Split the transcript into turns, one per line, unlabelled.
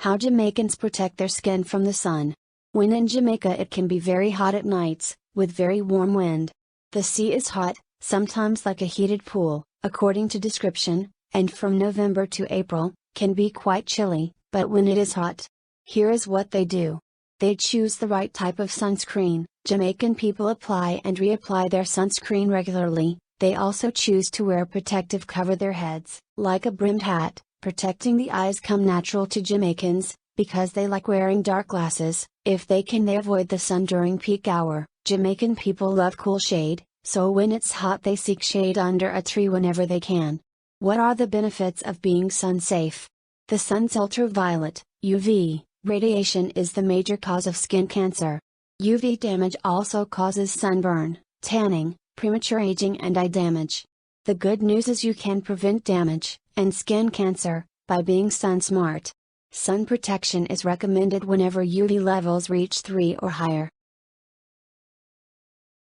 How Jamaicans protect their skin from the sun. When in Jamaica it can be very hot at nights, with very warm wind. The sea is hot, sometimes like a heated pool, according to description, and from November to April, can be quite chilly, but when it is hot. Here is what they do. They choose the right type of sunscreen. Jamaican people apply and reapply their sunscreen regularly. They also choose to wear protective cover their heads, like a brimmed hat. Protecting the eyes come natural to Jamaicans, because they like wearing dark glasses. If they can, they avoid the sun during peak hour. Jamaican people love cool shade, so when it's hot they seek shade under a tree whenever they can. What are the benefits of being sun safe? The sun's ultraviolet, UV, radiation is the major cause of skin cancer. UV damage also causes sunburn, tanning, premature aging and eye damage. The good news is you can prevent damage, and skin cancer, by being sun smart. Sun protection is recommended whenever UV levels reach 3 or higher.